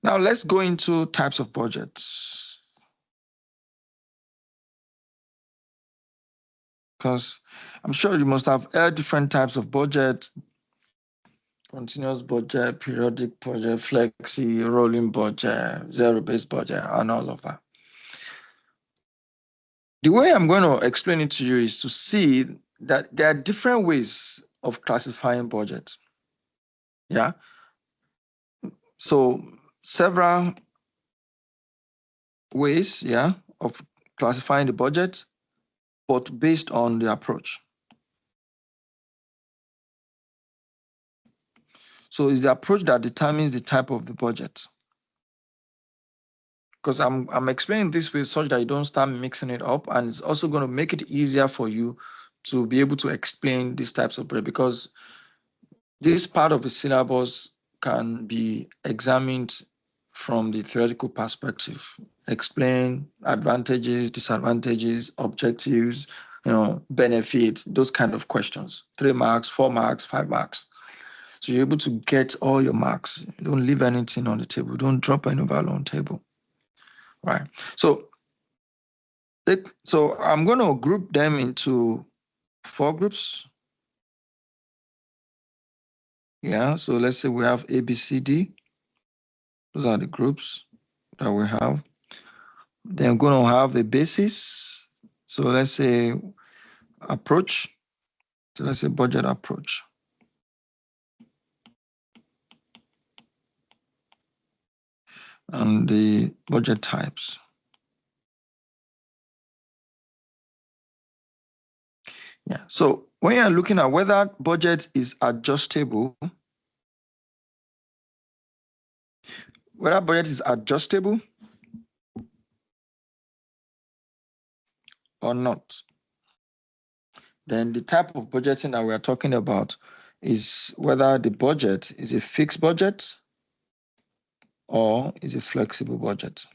Now let's go into types of budgets. Because I'm sure you must have heard different types of budget: continuous budget, periodic budget, flexi, rolling budget, zero-based budget, and all of that. The way I'm going to explain it to you is to see that there are different ways of classifying budget. Yeah. So several ways, yeah, of classifying the budget, but based on the approach. So it's the approach that determines the type of the budget. Because I'm explaining this way such that you don't start mixing it up, and it's also going to make it easier for you to be able to explain these types of budget, because this part of the syllabus can be examined from the theoretical perspective. Explain advantages, disadvantages, objectives, benefits, those kind of questions. 3 marks, 4 marks, 5 marks. So you're able to get all your marks. Don't leave anything on the table. Don't drop any value on the table. Right. So I'm going to group them into 4 groups. Yeah. So let's say we have A, B, C, D. Those are the groups that we have. Then we're going to have the basis. So let's say approach. So let's say budget approach. And the budget types. Yeah. So when you're looking at whether budget is adjustable, or not, then the type of budgeting that we are talking about is whether the budget is a fixed budget or is a flexible budget.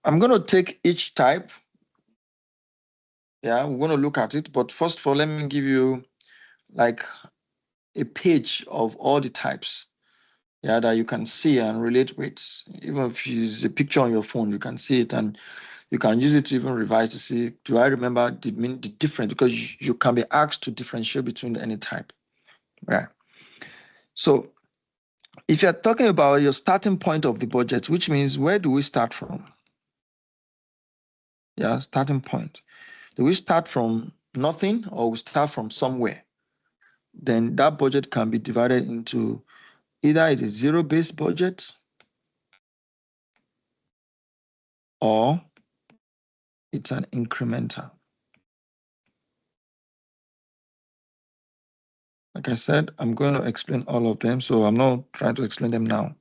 I'm going to take each type. Yeah, we're going to look at it. But first of all, let me give you like a page of all the types, yeah, that you can see and relate with. Even if it's a picture on your phone, you can see it, and you can use it to even revise to see, do I remember the difference? Because you can be asked to differentiate between any type, right? So if you're talking about your starting point of the budget, which means where do we start from? Yeah, starting point. Do we start from nothing or we start from somewhere? Then that budget can be divided into either it's a zero-based budget or it's an incremental. Like I said, I'm going to explain all of them, so I'm not trying to explain them now.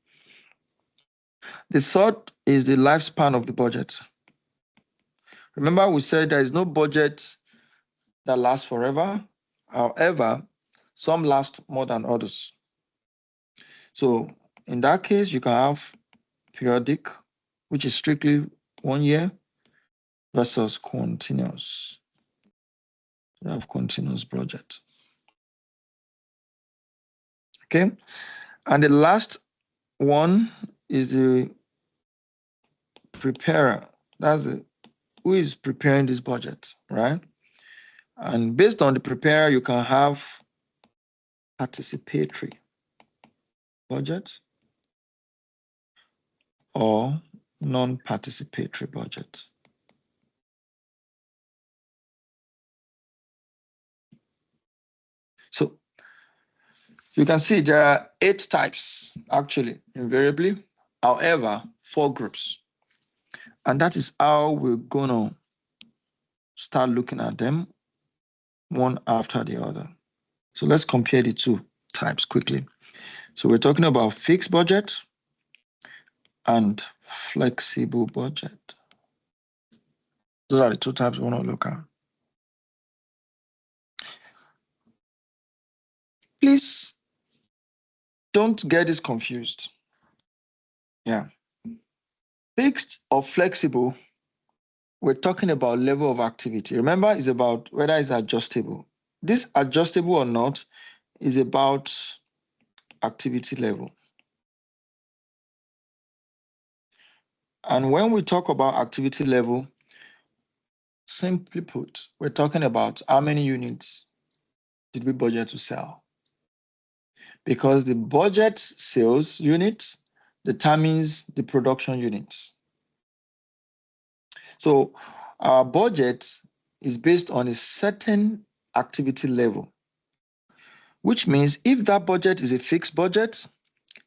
The third is the lifespan of the budget. Remember, we said there is no budget that lasts forever. However, some last more than others. So in that case, you can have periodic, which is strictly 1 year, versus continuous. You have continuous budget. Okay. And the last one is the preparer. That's who is preparing this budget, right? And based on the preparer, you can have participatory budget or non-participatory budget. So you can see there are 8 types, actually, invariably. However, 4 groups. And that is how we're going to start looking at them one after the other. So let's compare the 2 types quickly. So we're talking about fixed budget and flexible budget. Those are the 2 types we want to look at. Please don't get this confused. Yeah. Fixed or flexible, we're talking about level of activity. Remember, it's about whether it's adjustable. This adjustable or not is about activity level. And when we talk about activity level, simply put, we're talking about how many units did we budget to sell? Because the budget sales unit determines the production units. So our budget is based on a certain activity level, which means if that budget is a fixed budget,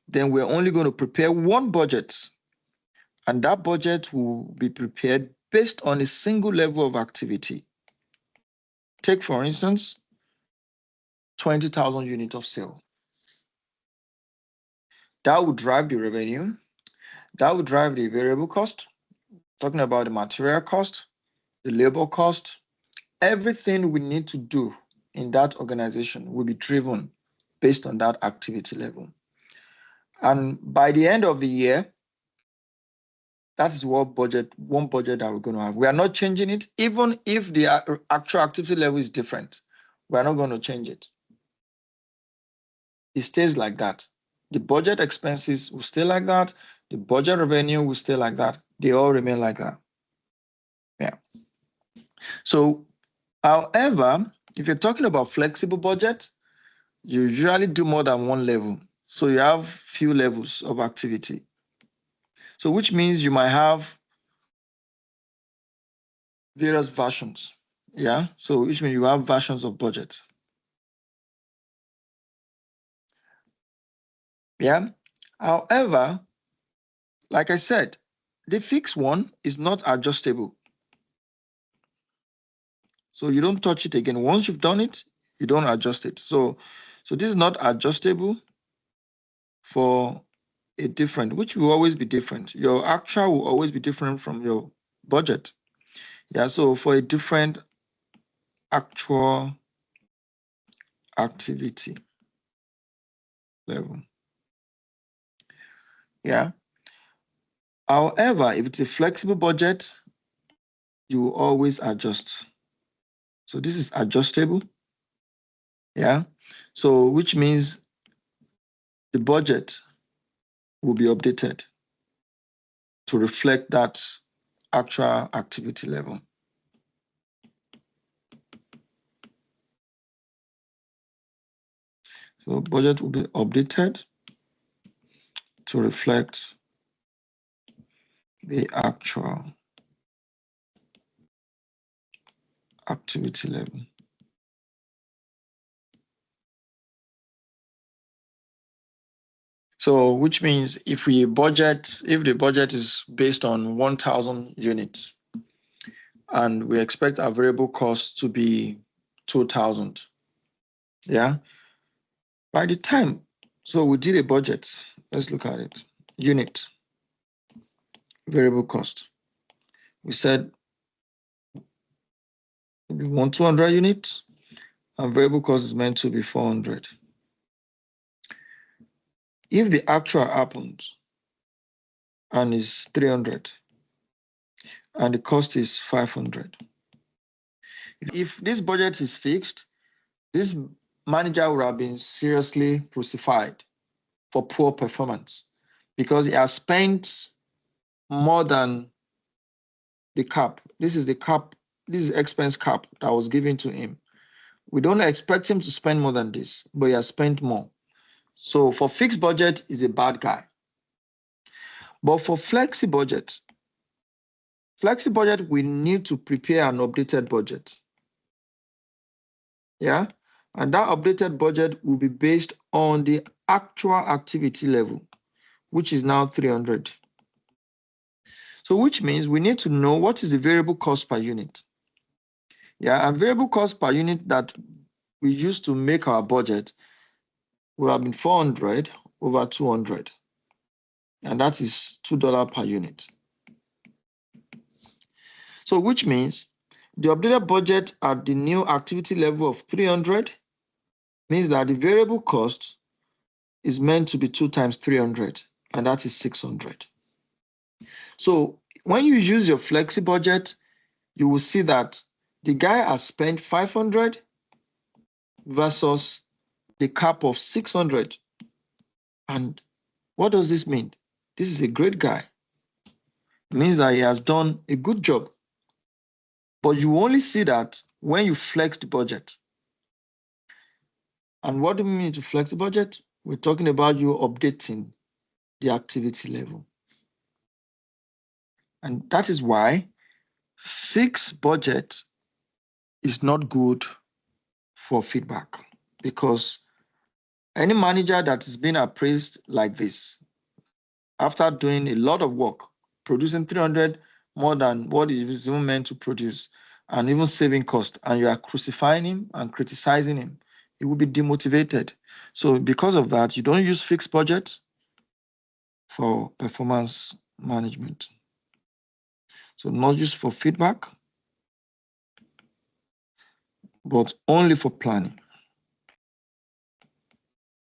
then we're only going to prepare one budget, and that budget will be prepared based on a single level of activity. Take, for instance, 20,000 units of sale. That would drive the revenue. That would drive the variable cost, talking about the material cost, the labor cost. Everything we need to do in that organization will be driven based on that activity level. And by the end of the year, that is one budget that we're going to have. We are not changing it, even if the actual activity level is different. We are not going to change it. It stays like that. The budget expenses will stay like that. The budget revenue will stay like that. They all remain like that. Yeah. So, however, if you're talking about flexible budget, you usually do more than one level. So you have few levels of activity. So which means you might have various versions. Yeah. So which means you have versions of budget. Yeah. However, like I said, the fixed one is not adjustable. So you don't touch it again. Once you've done it, you don't adjust it. So this is not adjustable for a different, which will always be different. Your actual will always be different from your budget. Yeah, so for a different actual activity level. Yeah. However, if it's a flexible budget, you will always adjust. So this is adjustable. Yeah. So which means the budget will be updated to reflect that actual activity level. So budget will be updated to reflect the actual activity level. So which means if the budget is based on 1,000 units and we expect our variable cost to be 2,000, yeah, by the time, so we did a budget, let's look at it, unit, variable cost. We said we want 200 units and variable cost is meant to be 400. If the actual happens and is 300 and the cost is 500, if this budget is fixed, this manager would have been seriously crucified for poor performance because he has spent more than the cap. This is the cap, this is expense cap that was given to him. We don't expect him to spend more than this, but he has spent more. So for fixed budget, he's a bad guy. But for flexi budget, we need to prepare an updated budget. Yeah. And that updated budget will be based on the actual activity level, which is now 300. So which means we need to know what is the variable cost per unit. Yeah, and variable cost per unit that we used to make our budget would have been 400 over 200. And that is $2 per unit. So which means the updated budget at the new activity level of 300 means that the variable cost is meant to be 2 times 300, and that is 600. So when you use your flexi budget, you will see that the guy has spent 500 versus the cap of 600. And what does this mean? This is a great guy. It means that he has done a good job. But you only see that when you flex the budget. And what do we mean to flex the budget? We're talking about you updating the activity level. And that is why fixed budget is not good for feedback, because any manager that is being appraised like this, after doing a lot of work, producing 300 more than what he is even meant to produce, and even saving cost, and you are crucifying him and criticizing him, he will be demotivated. So because of that, you don't use fixed budget for performance management. So not just for feedback, but only for planning.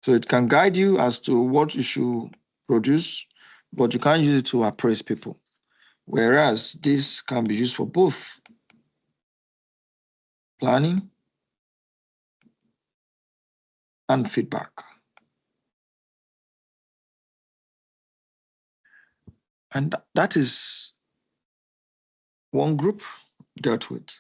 So it can guide you as to what you should produce, but you can't use it to appraise people. Whereas this can be used for both planning and feedback. And that is one group dealt with.